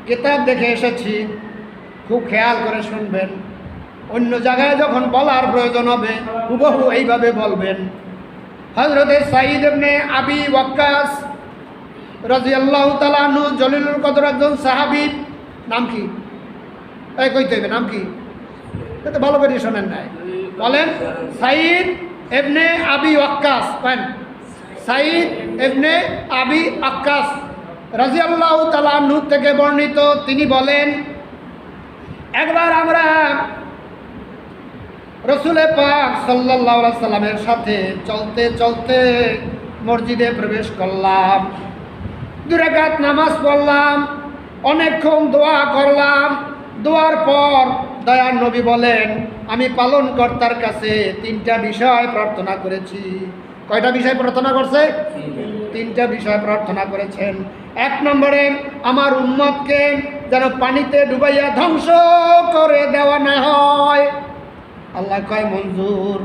কিতাব দেখে এসেছি, খুব খেয়াল করে শুনবেন। অন্য জায়গায় যখন বলার প্রয়োজন হবে হুবহু এইভাবে বলবেন। হযরতে সাঈদ ইবনে আবি ওয়াক্কাস রাদিয়াল্লাহু তাআলা আনহু জলিলুল কদর একজন সাহাবী। নাম কি? এই কইতে হবে নাম কি? এটা ভালো করে শোনেন নাই, বলেন। সাঈদ ইবনে আবি ওয়াক্কাস। বলেন সাঈদ ইবনে আবি ওয়াক্কাস রাদিয়াল্লাহু তাআলা আনহু থেকে বর্ণিত। তিনি বলেন, একবার আমরা রাসূল পাক সাল্লাল্লাহু আলাইহি সাল্লামের সাথে চলতে চলতে মসজিদে প্রবেশ করলাম। 2 রাকাত নামাজ পড়লাম, অনেকক্ষণ দোয়া করলাম। দোয়ার পর দয়ার নবী বলেন, আমি পালনকর্তার কাছে 3টা বিষয় প্রার্থনা করেছি। কয়টা বিষয় প্রার্থনা করছে? 3টা বিষয় প্রার্থনা করেছেন। 1 নম্বরে আমার উম্মতকে যেন পানিতে ডুবাইয়া ধ্বংস করে দেওয়া না হয়। আল্লাহ কয় মঞ্জুর,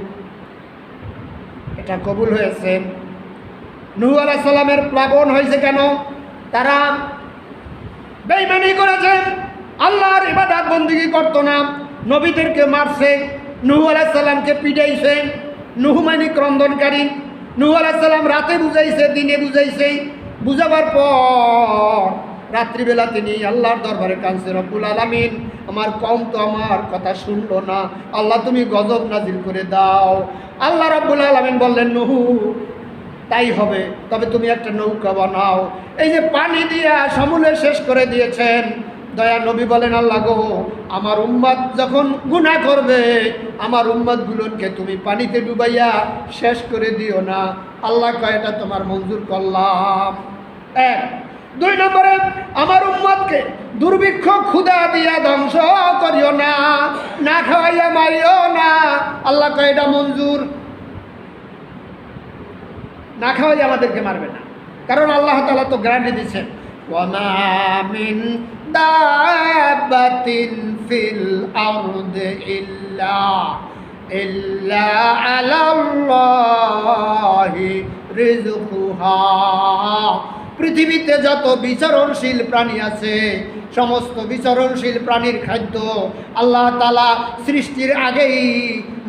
এটা কবুল হয়েছে। নূহ আলাইহিস সালামের প্লাবন হয়েছে কেন? তারা বেঈমানি করেছে, আল্লাহর ইবাদত বন্দেগী করত না, নবীদেরকে মারছে, নূহ আলাইহিস সালামকে পিটাইছে। নূহ মানে ক্রন্দনকারী। নূহ আলাইহিস সালাম রাতে বুঝাইছে, দিনে বুঝাইছে। বুঝাবার পর রাত্রিবেলা তিনি আল্লাহর দরবারে কাঁদছে, রব্বুল আলামিন আমার কওম তো আমার কথা শুনলো না, আল্লাহ তুমি গজব নাজিল করে দাও। আল্লাহ রব্বুল আলামিন বললেন, নূহ তাই হবে, তবে তুমি একটা নৌকা বানাও। এই যে পানি দিয়া সমূলে শেষ করে দিয়েছেন। দয়া নবী বলেন, আল্লাহ গো, আমার উম্মত যখন গুনাহ করবে, আমার উম্মতগুলোকে তুমি পানিতে ডুবাইয়া শেষ করে দিও না। আল্লাহ কয়, এটা তোমার মঞ্জুর করলাম। 1। 2 নম্বরে আমার উম্মতকে দুর্ভিক্ষ ক্ষুধা দিয়া ধ্বংস করিও না, না খাওয়াইয়া মারিও না। আল্লাহ কয়, এটা মঞ্জুর। না খাওয়াই আমাদেরকে মারবে না, কারণ আল্লাহ তাআলা তো গ্যারান্টি দিচ্ছেন, ওয়ামা মিন দাব্বাতিন ফিল আরদি ইল্লা আলাল্লাহি রিজকুহা। পৃথিবীতে যত বিচরণশীল প্রাণী আছে, সমস্ত বিচরণশীল প্রাণীর খাদ্য আল্লাহ তাআলা সৃষ্টির আগেই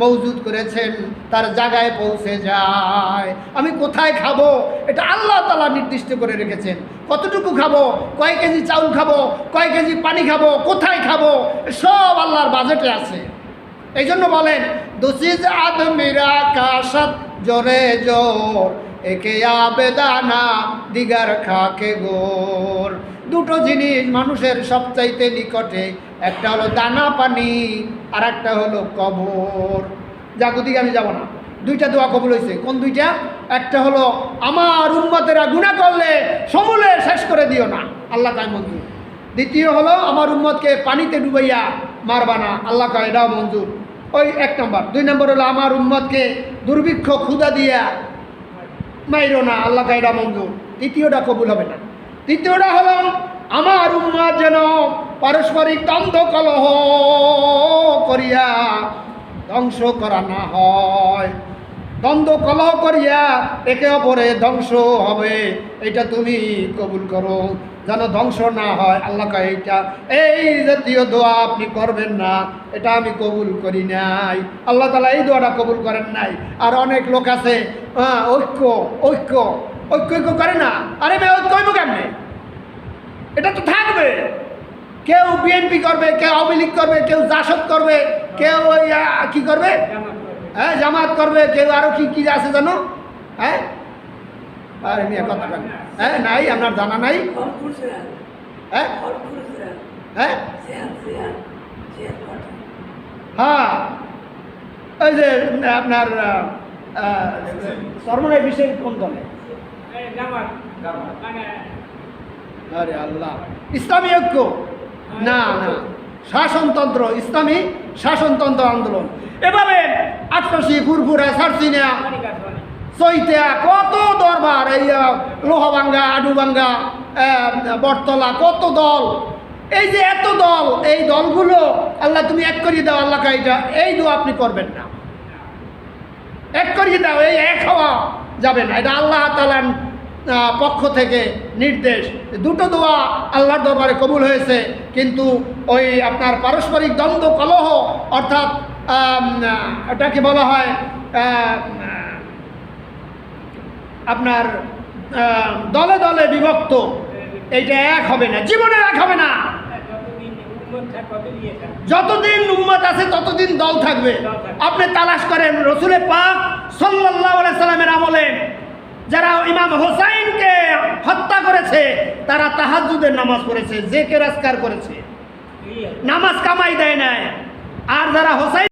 মজুদ করেছেন, তার জায়গায় পৌঁছে যায়। আমি কোথায় খাবো এটা আল্লাহ তাআলা নির্দিষ্ট করে রেখেছেন। কতটুকু খাবো, কয় কেজি চাউল খাবো, কয় কেজি পানি খাবো, কোথায় খাবো, সব আল্লাহর বাজেটে আছে। এই জন্য বলেন, দুসিজ আদমিরা কাশাত জোরে জোর, একে আবেদানা দিগার খাকে গোর। 2টো জিনিস মানুষের সবচাইতে নিকটে, একটা হলো দানা পানি, আর একটা হলো কবর। জাগতিকে আমি যাব না। 2টা দোয়া কবুল হয়েছে। কোন 2টা? একটা হলো আমার উম্মতেরা গুনাহ করলে সমূলে শেষ করে দিও না, আল্লাহ কয় মঞ্জুর। দ্বিতীয় হলো আমার উম্মতকে পানিতে ডুবাইয়া মারবা না, আল্লাহ কয় এটাও মঞ্জুর। ওই 1 নম্বর। 2 নম্বর হলো আমার উম্মতকে দুর্ভিক্ষ ক্ষুধা দিয়া মাইরো না, আল্লাহ কয় এটা মঞ্জুর। তৃতীয়টা কবুল হবে না। তৃতীয়টা হলো আমার উম্মত যেন পারস্পরিক দ্বন্দ্ব কলহ করিয়া ধ্বংস করা না হয়। দ্বন্দ্ব কলহ করিয়া একে অপরে ধ্বংস হবে, এটা তুমি কবুল করো, যেন ধ্বংস না হয়। আল্লাহ কয় এইটা, এই জাতীয় দোয়া আপনি করবেন না, এটা আমি কবুল করি নাই। আল্লাহ তাআলা এই দোয়াটা কবুল করেন নাই। আর অনেক লোক আছে ঐক্য ঐক্য ঐক্য ঐক্য করে না। আরে ভাই, ঐক্য হইব কেমনে? এটা তো থাকবে। কেউ বিএনপি করবে, কেউ আওয়ামী লীগ করবে, কেউ জাসদ করবে, কেউ ওই কি করবে, হ্যাঁ জামাত করবে, কেউ আরো কি কি আছে জানো? হ্যাঁ আরে নিয়ে কথা বলেন। হ্যাঁ নাই, আপনার জানা নাই? হ্যাঁ হ্যাঁ হ্যাঁ ওই যে আপনার সরমনাই বিষয় কোন দলে? আরে আল্লাহ, ইসলামী ঐক্য না, না শাসনতন্ত্র, ইসলামী শাসনতন্ত্র আন্দোলন। এভাবে আটপাশি, ফুরফুরা, সারসিনা, চৈতা, কত দরবার, এই লোহাভাঙ্গা, আডুভাঙ্গা, বটতলা, কত দল। এই যে এত দল, এই দলগুলো আল্লাহ তুমি এক করিয়ে দাও। আল্লাহ কাইটা এই দোয়া আপনি করবেন না, এক করিয়ে দাও, এই এক হওয়া যাবে না। এটা আল্লাহ তাআলার পক্ষ থেকে নির্দেশ। দুটো দোয়া আল্লাহর দরবারে কবুল হয়েছে, কিন্তু ওই আপনার পারস্পরিক দ্বন্দ্ব কলহ, অর্থাৎ ওটাকে বলা হয় আপনার দলে দলে বিভক্ত, এইটা এক হবে না, জীবনে এক হবে না। যতদিন উম্মত আছে ততদিন দল থাকবে। আপনি তালাশ করেন রসুল পাক সাল্লাল্লাহু আলাইহি সাল্লামের আমলে যারা ইমাম হোসাইনকে হত্যা করেছে তারা তাহাজ্জুদের নামাজ পড়েছে, জিকির আজকার করেছে, নামাজ কামাই দেয় নাই। আর যারা হোসাইন